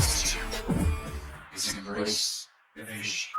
message is embrace the vision.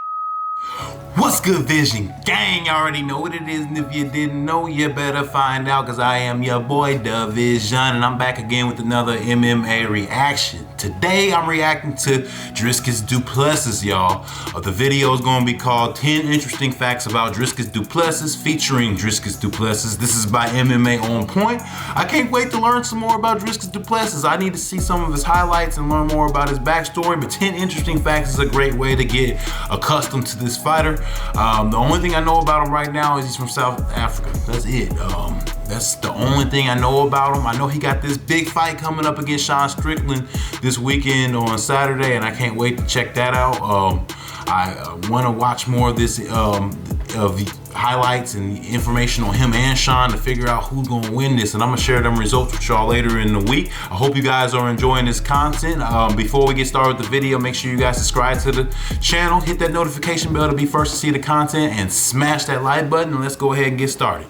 What's good, Vision Gang? You already know what it is, and if you didn't know, you better find out, because I am your boy, DaVizion, and I'm back again with another MMA reaction. Today, I'm reacting to Dricus Du Plessis, y'all. The video is going to be called 10 Interesting Facts About Dricus Du Plessis, featuring Dricus Du Plessis. This is by MMA On Point. I can't wait to learn some more about Dricus Du Plessis. I need to see some of his highlights and learn more about his backstory, but 10 Interesting Facts is a great way to get accustomed to this fighter. The only thing I know about him right now is he's from South Africa. That's it. That's the only thing I know about him. I know he got this big fight coming up against Strickland this weekend on Saturday, and I can't wait to check that out. I want to watch more of this, of the highlights and information on him and Sean to figure out who's going to win this, and I'm going to share them results with y'all later in the week. I hope you guys are enjoying this content. Before we get started with the video, make sure you guys subscribe to the channel, hit that notification bell to be first to see the content, and smash that like button, and let's go ahead and get started.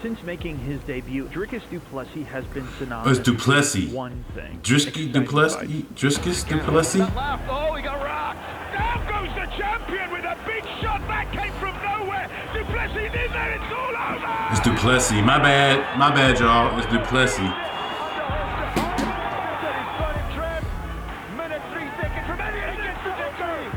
Since making his debut, Dricus Du Plessis has been synonymous Du Plessis. with one thing. Dricus Du Plessis? Dricus Du Plessis? Oh, he got rocked. Down goes the champion with a big shot. That came from nowhere. Du Plessis in there. It's all over. It's Du Plessis. My bad, y'all. It's Du Plessis. Minute 3 seconds remaining. He gets the victory.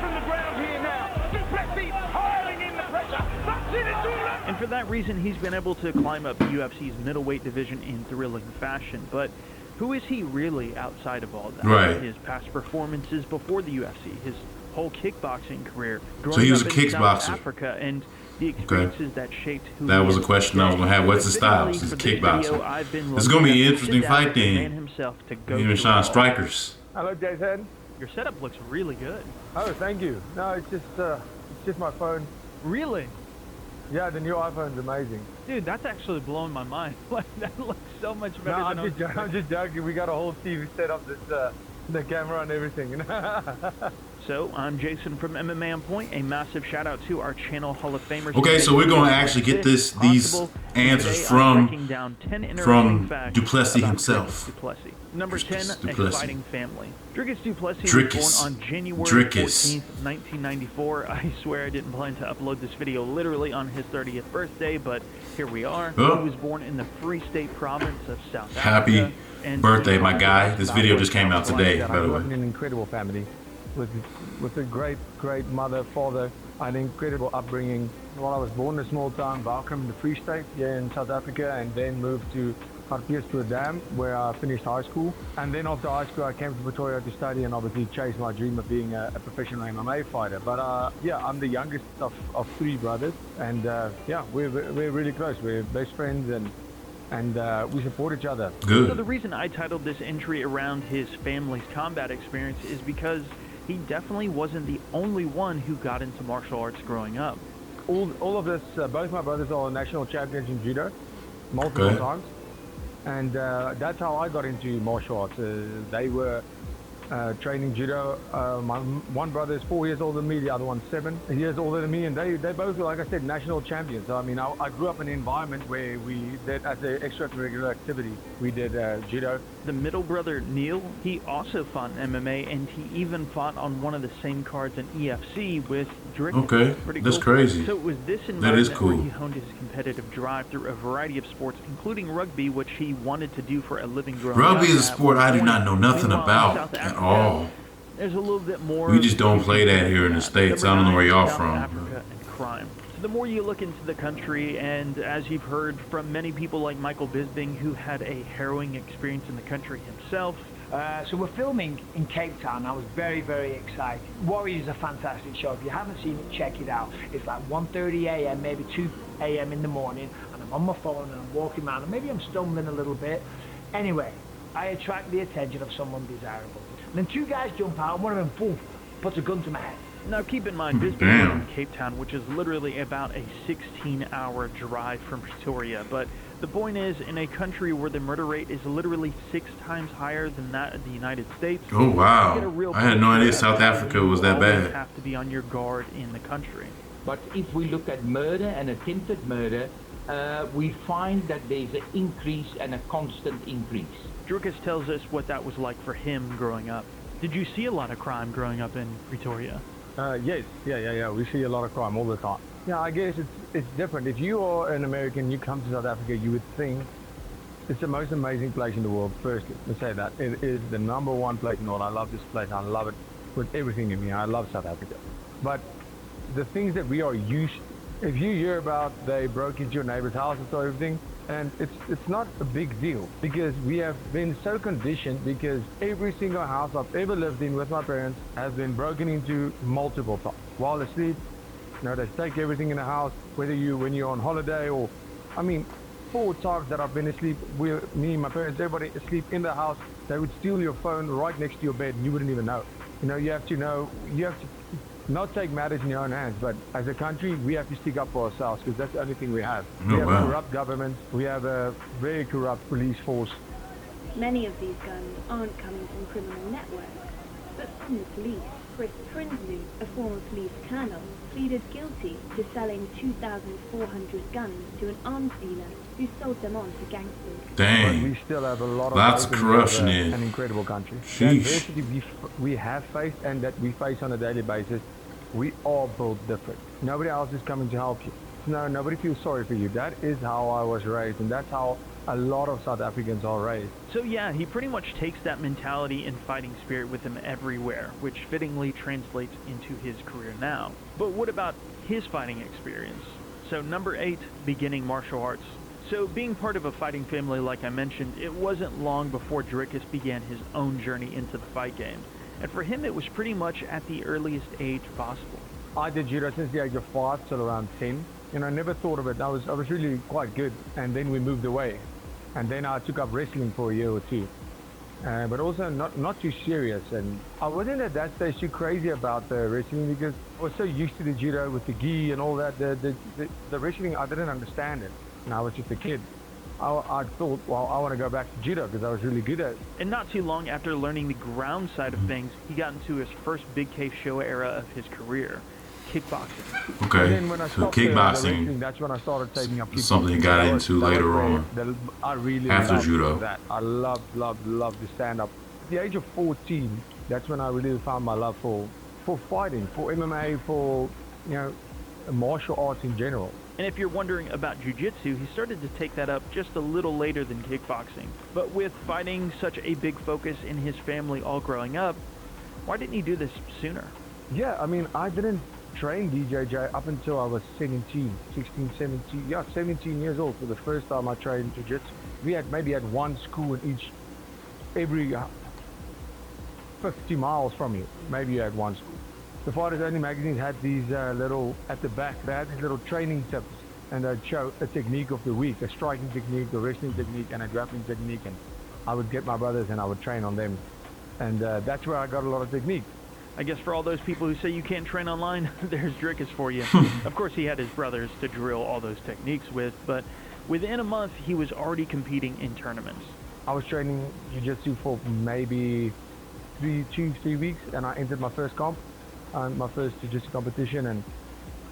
From the ground here now. Du Plessis piling in the pressure. That's it. It's all over. And for that reason, he's been able to climb up the UFC's middleweight division in thrilling fashion. But who is he really outside of all that? Right. His past performances before the UFC, his whole kickboxing career, So he was a growing up in South kickboxer. Africa, and the experiences that shaped who That he was a is question I was today. going to have. What's his style? Fittingly, He's for this video, kickboxing. I've been It's going to be lucky an enough to interesting sit down fight with the man then. himself to go Him through and it Sean all. Strikers. Hello, Jason. Your setup looks really good. Oh, thank you. No, it's just my phone. Really? Yeah, the new iPhone's amazing. Dude, that's actually blowing my mind. Like, that looks so much better No, than I was I'm just joking. We got a whole TV set up, the camera and everything. So, I'm Jason from MMA On Point. A massive shout out to our channel Hall of Famers. Okay, so we're going to actually get these answers from Du Plessis himself. Du Plessis. Number Dricus 10, Du Plessis. exciting family. Dricus Du Plessis Dricus. was born on January Dricus. 14th, 1994. I swear I didn't plan to upload this video literally on his 30th birthday, but here we are. Oh. He was born in the Free State province of South Happy Africa. And birthday, my guy. This video just came out today, by I the grew up in way. an incredible family with a great mother, father, an incredible upbringing. Well, I was born in a small town, Welkom, the Free State, here in South Africa, and then moved to Dam, where I finished high school. And then after high school, I came to Pretoria to study and obviously chase my dream of being a professional MMA fighter. But yeah, I'm the youngest of 3 brothers, and yeah, we're really close. We're best friends, and we support each other. Good. So the reason I titled this entry around his family's combat experience is because he definitely wasn't the only one who got into martial arts growing up. All of this, both my brothers are national champions in judo, multiple times. And that's how I got into martial arts. They were training judo. My one brother is 4 years older than me, the other one's 7 years older than me, and they both were, like I said, national champions. So, I mean, I grew up in an environment where we did, as an extracurricular activity, we did judo. The middle brother, Neil, he also fought in MMA, and he even fought on one of the same cards in EFC with Dricus. Okay, Pretty that's cool. crazy. So it was this That is environment cool. where he honed his competitive drive through a variety of sports, including rugby, which he wanted to do for a living growing up. Rugby is a sport I do not know nothing Meanwhile, in about South at Africa, all. There's a little bit more. We just don't play that here in the States. I don't know where y'all South from. Africa and crime. So the more you look into the country, and as you've heard from many people like Michael Bisping, who had a harrowing experience in the country himself. So we're filming in Cape Town. I was very, very excited. Warrior is a fantastic show. If you haven't seen it, check it out. It's like 1:30 a.m., maybe 2 a.m. in the morning, and I'm on my phone and I'm walking around, and maybe I'm stumbling a little bit. Anyway, I attract the attention of someone desirable. And then 2 guys jump out, and one of them, boom, puts a gun to my head. Now keep in mind, Bisping was in Cape Town, which is literally about a 16-hour drive from Pretoria, but the point is, in a country where the murder rate is literally 6 times higher than that of the United States. Oh, wow. You get a real I had no idea picture South that Africa you was that always bad. have to be on your guard in the country. But if we look at murder and attempted murder, we find that there's an increase and a constant increase. Dricus tells us what that was like for him growing up. Did you see a lot of crime growing up in Pretoria? Yes, yeah. We see a lot of crime all the time. Yeah, I guess it's different. If you are an American, you come to South Africa, you would think it's the most amazing place in the world. Firstly, let's say that it is the #1 place in the world. I love this place. I love it with everything in me. I love South Africa. But the things that we are used to, if you hear about they broke into your neighbor's house and so everything, and it's not a big deal because we have been so conditioned, because every single house I've ever lived in with my parents has been broken into multiple times while asleep. You know, they take everything in the house, whether when you're on holiday or, I mean, 4 times that I've been asleep, me, my parents, everybody asleep in the house, they would steal your phone right next to your bed and you wouldn't even know. You know, you have to not take matters in your own hands, but as a country, we have to stick up for ourselves because that's the only thing we have. We have a corrupt government, we have a very corrupt police force. Many of these guns aren't coming from criminal networks, but from the police. Chris Prinsloo, a former police colonel, pleaded guilty to selling 2,400 guns to an arms dealer who sold them on to gangsters. Dang. But we still have a lot of lots of corruption in here. an incredible country. Sheesh. The adversity we have faced and that we face on a daily basis, we are built different. Nobody else is coming to help you. No, nobody feels sorry for you. That is how I was raised, and that's how a lot of South Africans are raised. So yeah, he pretty much takes that mentality and fighting spirit with him everywhere, which fittingly translates into his career now. But what about his fighting experience? So number 8, beginning martial arts. So being part of a fighting family, like I mentioned, it wasn't long before Dricus began his own journey into the fight game. And for him, it was pretty much at the earliest age possible. I did judo since the age of 5 till around 10. You know, I never thought of it. I was really quite good, and then we moved away. And then I took up wrestling for a year or 2. But also not too serious, and I wasn't at that stage too crazy about the wrestling because I was so used to the judo with the gi and all that. The wrestling, I didn't understand it, and I was just a kid. I thought, well, I want to go back to judo because I was really good at it. And not too long after learning the ground side of things, he got into his first big cave show era of his career, kickboxing. Okay, And then when I so stopped the kickboxing, wrestling, that's when I started taking up kickboxing. something you got into later on. I really After loved judo. that. I loved the stand-up. At the age of 14, that's when I really found my love for fighting, for MMA, for, you know, martial arts in general. And if you're wondering about jiu-jitsu, he started to take that up just a little later than kickboxing. But with fighting such a big focus in his family all growing up, why didn't he do this sooner? Yeah, I mean, I didn't train DJJ up until I was 17 years old for the first time I trained jiu-jitsu. We had maybe had one school in every 50 miles from you. Maybe you had one school. The Fighters Only magazines had these little, at the back, they had these little training tips, and they'd show a technique of the week, a striking technique, a wrestling technique, and a grappling technique, and I would get my brothers and I would train on them. And that's where I got a lot of technique. I guess for all those people who say you can't train online, there's Dricus for you. Of course, he had his brothers to drill all those techniques with, but within a month, he was already competing in tournaments. I was training jiu-jitsu for maybe 3 weeks, and I entered my first comp, my first jiu-jitsu competition, and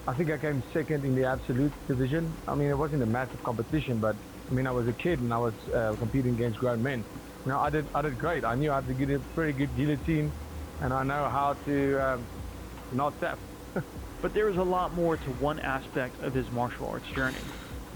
I think I came second in the absolute division. I mean, it wasn't a massive competition, but I mean, I was a kid and I was competing against grown men. You know, I did great. I knew how to get a pretty good guillotine, and I know how to not tap. But there is a lot more to one aspect of his martial arts journey.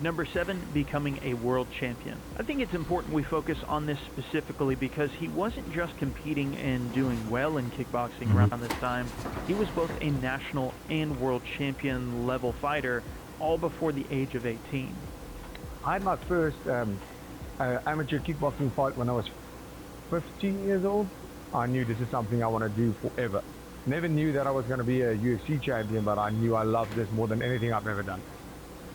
Number 7, becoming a world champion. I think it's important we focus on this specifically because he wasn't just competing and doing well in kickboxing around this time. He was both a national and world champion level fighter, all before the age of 18. I had my first amateur kickboxing fight when I was 15 years old. I knew this is something I want to do forever. Never knew that I was going to be a UFC champion, but I knew I loved this more than anything I've ever done.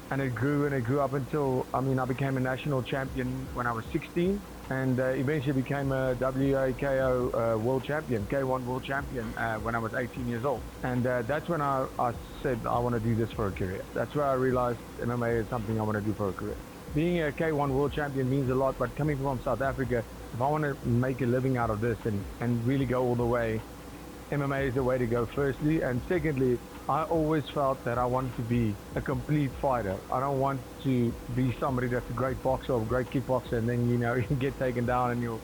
And it grew up until, I mean, I became a national champion when I was 16, and eventually became a WAKO world champion, K1 world champion when I was 18 years old. And that's when I said I want to do this for a career. That's where I realized MMA is something I want to do for a career. Being a K1 world champion means a lot, but coming from South Africa, if I want to make a living out of this and really go all the way, MMA is the way to go, firstly. And secondly, I always felt that I wanted to be a complete fighter. I don't want to be somebody that's a great boxer or a great kickboxer and then, you know, you get taken down and you'll...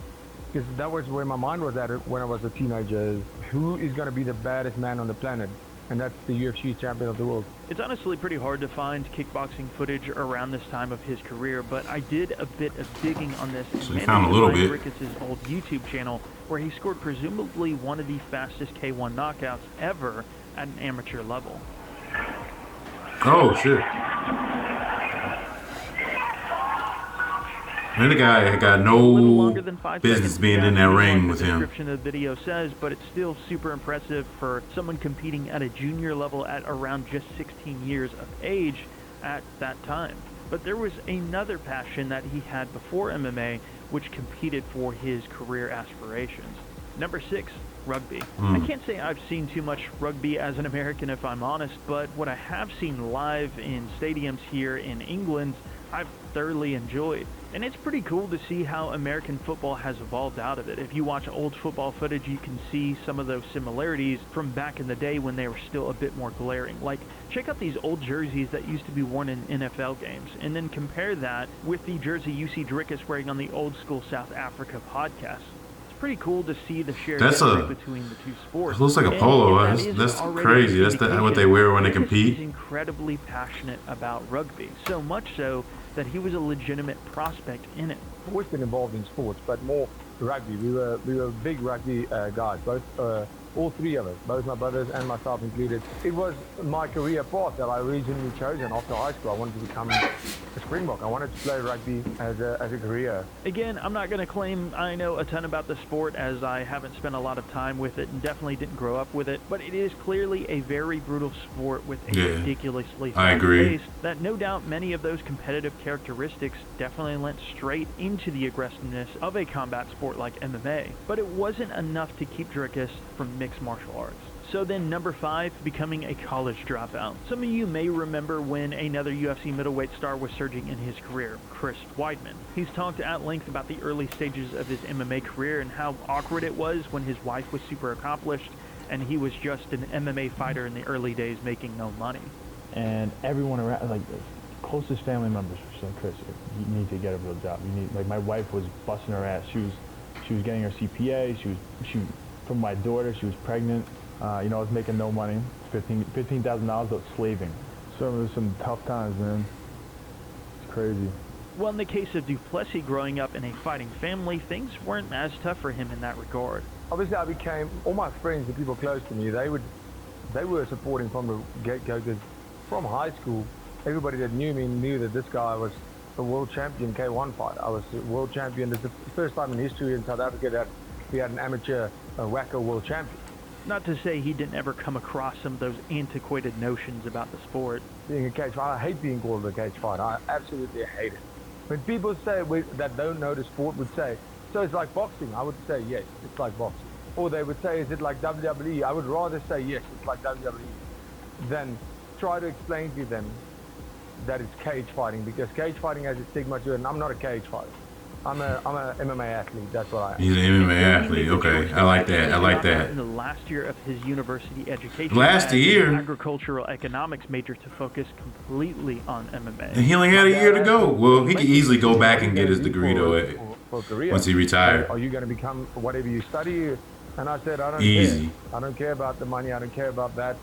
Because that was where my mind was at when I was a teenager. Is who is going to be the baddest man on the planet? And that's the UFC champion of the world. It's honestly pretty hard to find kickboxing footage around this time of his career, but I did a bit of digging on this So and you found a little bit. Dricus's old YouTube channel where he scored presumably one of the fastest K1 knockouts ever at an amateur level. Oh shit. And the guy had got no business being in that ring with him. The description of the video says, but it's still super impressive for someone competing at a junior level at around just 16 years of age at that time. But there was another passion that he had before MMA, which competed for his career aspirations. Number 6, rugby. I can't say I've seen too much rugby as an American, if I'm honest, but what I have seen live in stadiums here in England, I've thoroughly enjoyed. And it's pretty cool to see how American football has evolved out of it. If you watch old football footage, you can see some of those similarities from back in the day when they were still a bit more glaring. Like, check out these old jerseys that used to be worn in NFL games, and then compare that with the jersey you see Dricus wearing on the Old School South Africa podcast. It's pretty cool to see the shared history between the two sports. It looks like a polo. That's crazy. That's what they wear when they compete. He's incredibly passionate about rugby, so much so that he was a legitimate prospect in it. I've always been involved in sports, but more rugby. We were big rugby guys, both all three of us, both my brothers and myself included. It was my career path that I originally chosen after high school. I wanted to become a Springbok. I wanted to play rugby as a career. Again, I'm not going to claim I know a ton about the sport, as I haven't spent a lot of time with it and definitely didn't grow up with it, but it is clearly a very brutal sport with a ridiculously fast pace that no doubt many of those competitive characteristics definitely lent straight into the aggressiveness of a combat sport like MMA. But it wasn't enough to keep Dricus from mixed martial arts. So then number 5, becoming a college dropout. Some of you may remember when another UFC middleweight star was surging in his career, Chris Weidman. He's talked at length about the early stages of his MMA career and how awkward it was when his wife was super accomplished and he was just an MMA fighter in the early days making no money. And everyone around, like the closest family members were saying, Chris, you need to get a real job. You need, like, my wife was busting her ass. She was getting her CPA. She from my daughter, she was pregnant. You know, I was making no money, $15,000, but slaving. So it was some tough times, man. It's crazy. Well, in the case of Du Plessis growing up in a fighting family, things weren't as tough for him in that regard. Obviously, I became, all my friends, the people close to me, they were supporting from the get-go, because from high school, everybody that knew me knew that this guy was a world champion K1 fighter. I was a world champion. It's the first time in history in South Africa that we had an amateur whacker world champion. Not to say he didn't ever come across some of those antiquated notions about the sport. Being a cage fighter, I hate being called a cage fighter. I absolutely hate it. When people say that don't know the sport would say, so it's like boxing, I would say yes, it's like boxing. Or they would say, is it like WWE? I would rather say yes, it's like WWE, than try to explain to them that it's cage fighting, because cage fighting has a stigma to it, and I'm not a cage fighter. I'm a MMA athlete. That's what I am. He's an MMA athlete. Okay, I like that. I like that. In the last year of his university education, last year, agricultural economics major to focus completely on MMA. And he only had a year to go. Well, he could easily go back and get his degree though once he retired. Are you going to become whatever you study? And I said, I don't Easy. care. I don't care about the money. I don't care about that.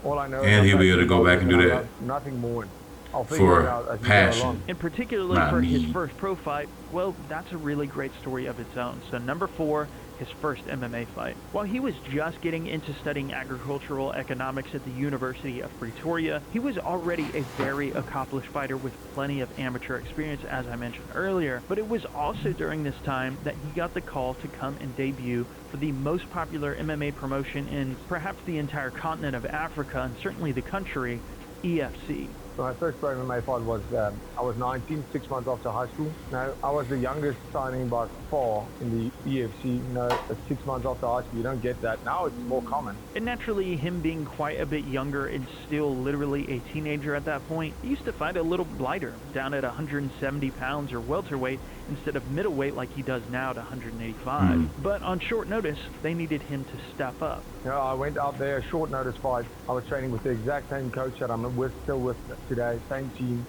All I know. And is he'll be able to go back and do that. Nothing more. I'll figure it out as we go passion. along. And particularly for his first pro fight, well, that's a really great story of its own. So number 4, his first MMA fight. While he was just getting into studying agricultural economics at the University of Pretoria, he was already a very accomplished fighter with plenty of amateur experience, as I mentioned earlier. But it was also during this time that he got the call to come and debut for the most popular MMA promotion in perhaps the entire continent of Africa, and certainly the country, EFC. My first pro MMA fight was, I was 19, 6 months after high school. Now, I was the youngest signing by far in the EFC. You know, at 6 months after high school, you don't get that. Now it's more common. And naturally, him being quite a bit younger and still literally a teenager at that point, he used to fight a little lighter, down at 170 pounds or welterweight instead of middleweight like he does now at 185. But on short notice, they needed him to step up. You know, I went out there, short notice fight. I was training with the exact same coach that I'm still with today, same team.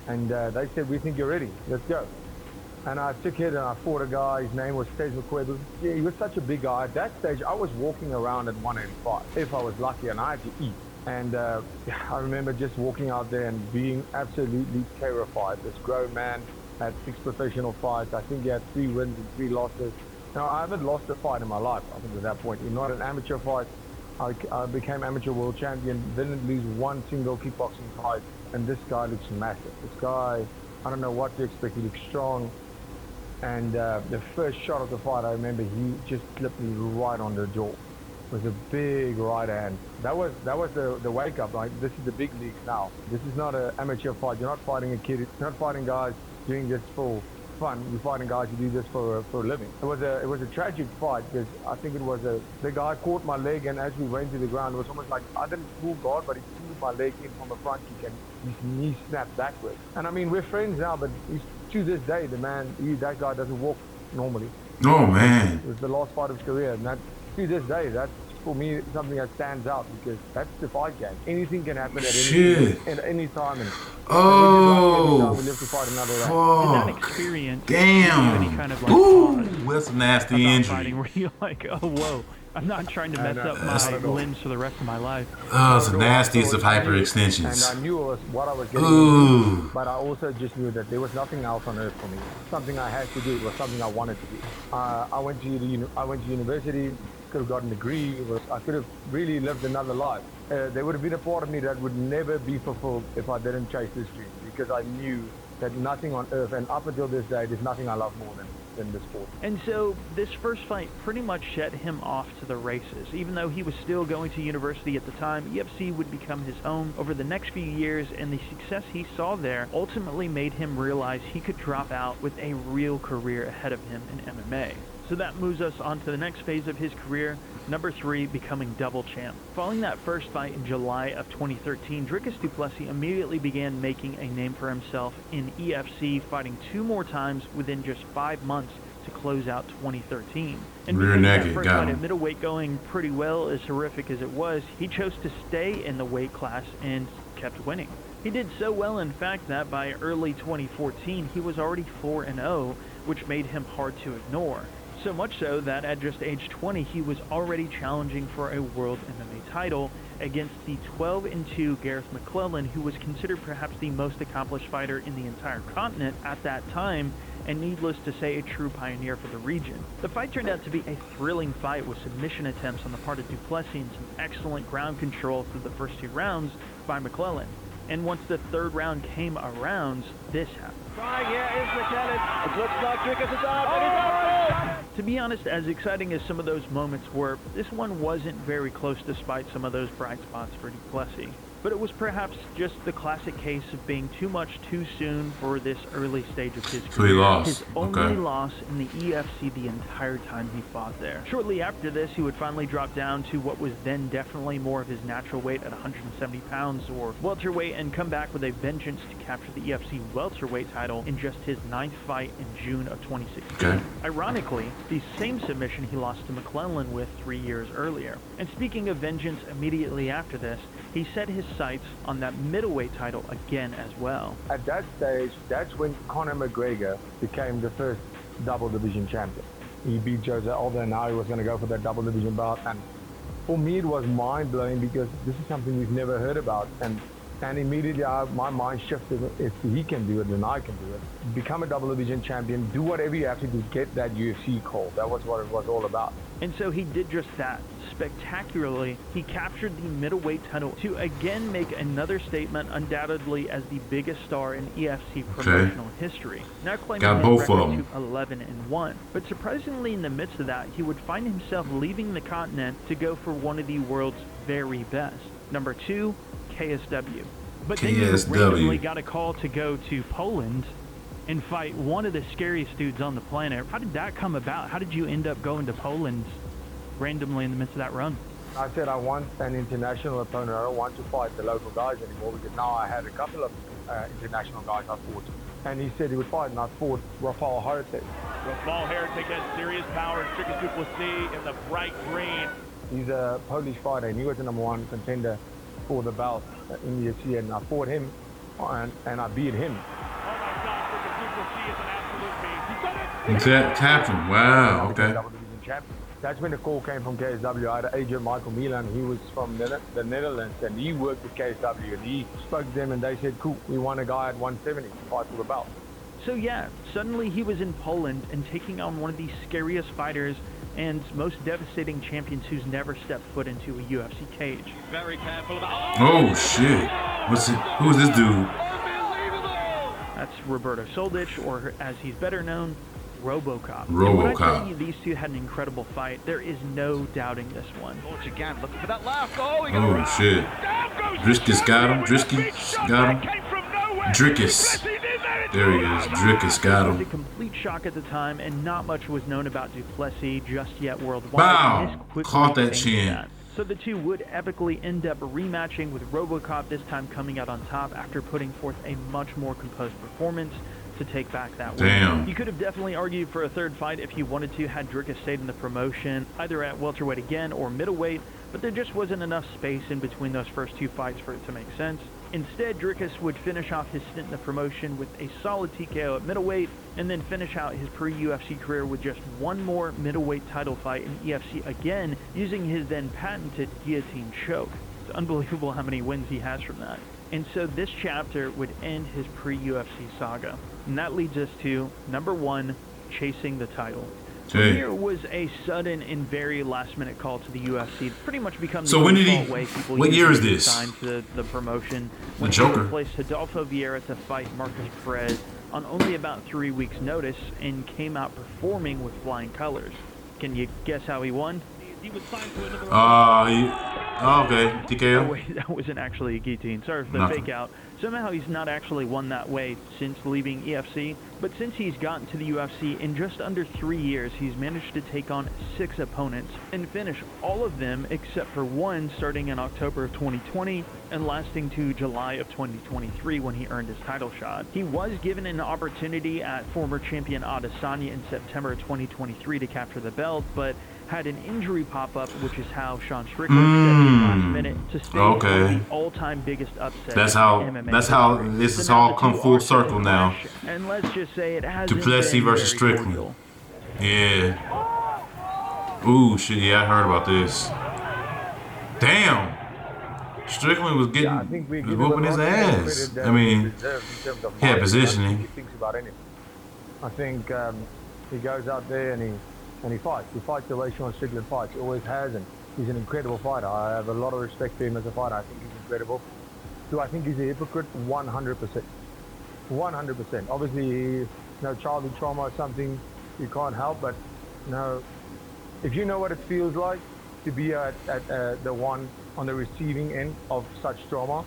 And they said, we think you're ready, let's go. And I took it and I fought a guy, his name was Steve McQuaid. Yeah, he was such a big guy. At that stage, I was walking around at 185, if I was lucky, and I had to eat. And I remember just walking out there and being absolutely terrified. This grown man had 6 professional fights. I think he had 3 wins and 3 losses. Now, I haven't lost a fight in my life, I think, at that point. Not an amateur fight. I became amateur world champion, didn't lose one single kickboxing fight. And this guy looks massive. This guy, I don't know what to expect. He looks strong. And the first shot of the fight, I remember he just clipped me right on the jaw. It was a big right hand. That was the wake up. Like, this is the big leagues now. This is not an amateur fight. You're not fighting a kid. You're not fighting guys doing this for fun. You're fighting guys who do this for a living. It was a tragic fight because I think it was the guy caught my leg, and as we went to the ground, it was almost like I didn't full guard, but he threw my leg in from a front kick and his knee snapped backwards. And I mean, we're friends now, but to this day, that guy doesn't walk normally. Oh man! It was the last fight of his career, and to this day, that's for me something that stands out because that's the fight game. Anything can happen at any time. And oh, we live to fight another round. In that experience, damn! Any kind of, like, ooh, that's a nasty injury. Fighting where you're like, oh whoa, I'm not trying to mess up my limbs for the rest of my life. Oh, it's the nastiest of hyperextensions. And I knew what I was getting into, but I also just knew that there was nothing else on earth for me. Something I had to do. It was something I wanted to do. I went to university. Could have gotten a degree. I could have really lived another life. There would have been a part of me that would never be fulfilled if I didn't chase this dream, because I knew that nothing on earth, and up until this day, there's nothing I love more than this sport. And so this first fight pretty much set him off to the races. Even though he was still going to university at the time, UFC would become his home over the next few years, and the success he saw there ultimately made him realize he could drop out with a real career ahead of him in MMA. So that moves us on to the next phase of his career, number 3, becoming double champ. Following that first fight in July of 2013, Dricus Du Plessis immediately began making a name for himself in EFC, fighting 2 more times within just 5 months to close out 2013. And rear naked, that first got fight him. at middleweight going pretty well, as horrific as it was, he chose to stay in the weight class and kept winning. He did so well, in fact, that by early 2014, he was already 4-0, which made him hard to ignore. So much so that at just age 20, he was already challenging for a World MMA title against the 12-2 Gareth McClellan, who was considered perhaps the most accomplished fighter in the entire continent at that time, and needless to say, a true pioneer for the region. The fight turned out to be a thrilling fight with submission attempts on the part of Du Plessis and some excellent ground control through the first 2 rounds by McClellan. And once the 3rd round came around, this happened. Trying here is McClellan. It looks like Dricus is out, and he's out. To be honest, as exciting as some of those moments were, this one wasn't very close despite some of those bright spots for Du Plessis. But it was perhaps just the classic case of being too much too soon for this early stage of his career. So he lost. His only loss in the EFC the entire time he fought there. Shortly after this, he would finally drop down to what was then definitely more of his natural weight at 170 pounds or welterweight, and come back with a vengeance to capture the EFC welterweight title in just his 9th fight in June of 2016. Okay. Ironically, the same submission he lost to McClellan with 3 years earlier. And speaking of vengeance, immediately after this, he set his sights on that middleweight title again as well. At that stage, that's when Conor McGregor became the first double division champion. He beat Jose Aldo, and now he was going to go for that double division bout. And for me, it was mind-blowing because this is something we've never heard about. And immediately my mind shifted. If he can do it, then I can do it. Become a double division champion, do whatever you have to do to get that UFC call. That was what it was all about. And so he did just that. Spectacularly, he captured the middleweight title to again make another statement, undoubtedly as the biggest star in EFC promotional history. Now claiming his record to 11-1. But surprisingly, in the midst of that, he would find himself leaving the continent to go for one of the world's very best. Number 2, KSW. But then you KSW. randomly got a call to go to Poland and fight one of the scariest dudes on the planet. How did that come about? How did you end up going to Poland randomly in the midst of that run? I said I want an international opponent. I don't want to fight the local guys anymore because now I had a couple of international guys I fought. And he said he would fight, and I fought Rafal Heritage. Rafal Heritage has serious power. Dricus Du Plessis in the bright green. He's a Polish fighter, and he was the #1 contender for the belt in the UFC, and I fought him, and I beat him. Oh my God, Dricus Du Plessis is an absolute beast. He's done it! He tapped him. Wow, okay. That's when the call came from KSW. I had an agent, Michael Milan. He was from the Netherlands, and he worked with KSW, and he spoke to them, and they said, cool, we want a guy at 170 to fight for the belt. So yeah, suddenly he was in Poland and taking on one of the scariest fighters and most devastating champions who's never stepped foot into a UFC cage. Very careful about... Oh shit! Who is this dude? That's Roberto Soldic, or as he's better known, RoboCop. And when I tell you these two had an incredible fight, there is no doubting this one. Launch again, looking for that left. Oh, he got Oh around. shit! Dricus got him. Big got him. came from nowhere. Dricus. Du Plessis in there, it's There he all is. over. Dricus got It was a him. complete shock at the time, and not much was known about Du Plessis just yet worldwide. Bow! And this quickly Caught that changed chin. that. So the two would epically end up rematching, with RoboCop this time coming out on top after putting forth a much more composed performance to take back that win. Damn. You could have definitely argued for a third fight if you wanted to, had Dricus stayed in the promotion, either at welterweight again or middleweight, but there just wasn't enough space in between those first two fights for it to make sense. Instead, Dricus would finish off his stint in the promotion with a solid TKO at middleweight, and then finish out his pre-UFC career with just one more middleweight title fight in EFC again, using his then patented guillotine choke. It's unbelievable how many wins he has from that. And so this chapter would end his pre-UFC saga. And that leads us to number 1, chasing the title. Hey. Here was a sudden and very last-minute call to the UFC to pretty much become the So when did default he? way people What use year to is get this? signed to the promotion. The When Joker. he replaced Adolfo Vieira to fight Marcus Perez on only about 3 weeks' notice, and came out performing with flying colors. Can you guess how he won? He was signed to another... Okay, Oh TKO. wait, that wasn't actually a guillotine. Sorry for the Nothing. fake out. Somehow he's not actually won that way since leaving EFC, but since he's gotten to the UFC in just under 3 years, he's managed to take on 6 opponents and finish all of them except for one starting in October of 2020 and lasting to July of 2023 when he earned his title shot. He was given an opportunity at former champion Adesanya in September of 2023 to capture the belt, but had an injury pop up, which is how Sean Strickland stepped in last minute to stay one of the all-time biggest upsets. That's in how. MMA That's how history. this So has now all the come two full are circle now. fresh, and let's just say it has Du Plessis versus Strickland. Yeah. Ooh, shit. Yeah, I heard about this. Damn. Strickland was getting, I think we was give whooping him a his lot more ass. credit than I mean, he deserves in terms of he had fighting. positioning. I don't think he thinks about anything. I think he goes out there and he fights. He fights the way Sean Strickland fights. He always has, and he's an incredible fighter. I have a lot of respect for him as a fighter. I think he's incredible. Do I think he's a hypocrite? 100%. 100%. Obviously, childhood trauma is something you can't help, but if you know what it feels like to be at the one on the receiving end of such trauma,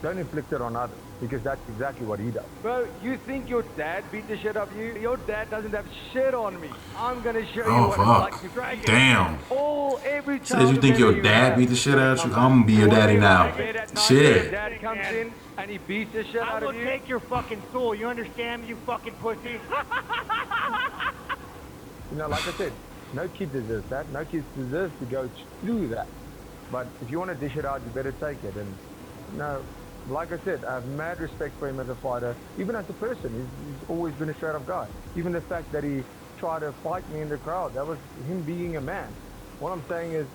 don't inflict it on others, because that's exactly what he does. Bro, you think your dad beat the shit out of you? Your dad doesn't have shit on me. I'm gonna show you Oh, what fuck. it's like to drag it. Damn. Every time Says you think your dad beat the shit out of you? I'm gonna be your daddy now. Shit. Your dad comes in and he beats the shit out of you. take your fucking soul. You understand me, you fucking pussy? Like I said, no kid deserves that. No kid deserves to go through that. But if you want to dish it out, you better take it. And like I said, I have mad respect for him as a fighter, even as a person. He's always been a straight-up guy. Even the fact that he tried to fight me in the crowd, that was him being a man. What I'm saying is,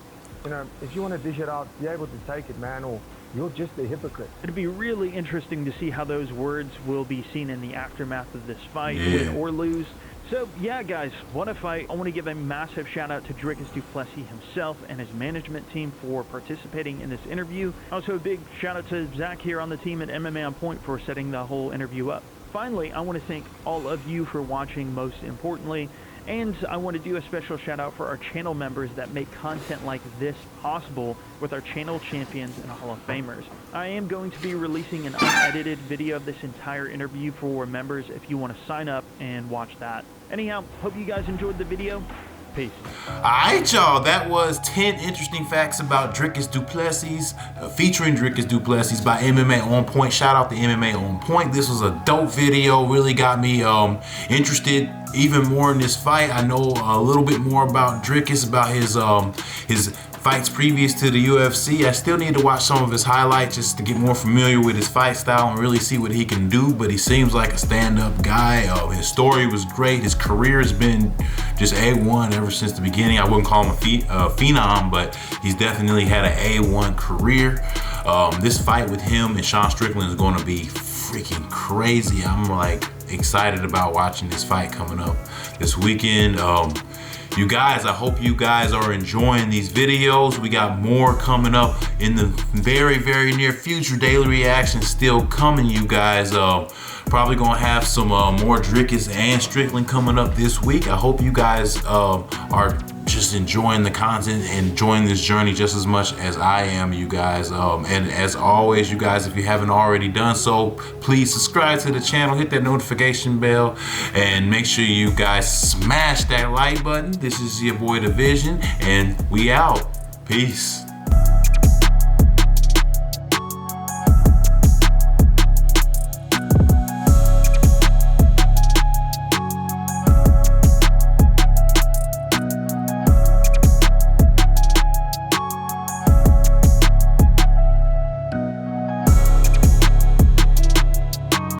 if you want to dish it out, be able to take it, man, or you're just a hypocrite. It'd be really interesting to see how those words will be seen in the aftermath of this fight, Yeah. win or lose. So, yeah, guys, what a fight. I want to give a massive shout-out to Dricus Du Plessis himself and his management team for participating in this interview. Also, a big shout-out to Zach here on the team at MMA On Point for setting the whole interview up. Finally, I want to thank all of you for watching, most importantly, And I want to do a special shout out for our channel members that make content like this possible with our channel champions and Hall of Famers. I am going to be releasing an unedited video of this entire interview for members if you want to sign up and watch that. Anyhow, hope you guys enjoyed the video. Peace. Alright, y'all, that was 10 interesting facts about Dricus Du Plessis, featuring Dricus Du Plessis by MMA On Point. Shout out to MMA On Point. This was a dope video, really got me interested even more in this fight. I know a little bit more about Dricus, about his fights previous to the UFC. I still need to watch some of his highlights just to get more familiar with his fight style and really see what he can do, but he seems like a stand-up guy. His story was great. His career has been just A1 ever since the beginning. I wouldn't call him a phenom, but he's definitely had an A1 career. This fight with him and Sean Strickland is going to be freaking crazy. I'm like excited about watching this fight coming up this weekend. You guys, I hope you guys are enjoying these videos. We got more coming up in the very, very near future. Daily reactions still coming, you guys. Probably gonna have some more Dricus and Strickland coming up this week. I hope you guys are just enjoying the content and enjoying this journey just as much as I am, you guys. And as always, you guys, if you haven't already done so, please subscribe to the channel, hit that notification bell, and make sure you guys smash that like button. This is your boy DaVizion, and we out. Peace.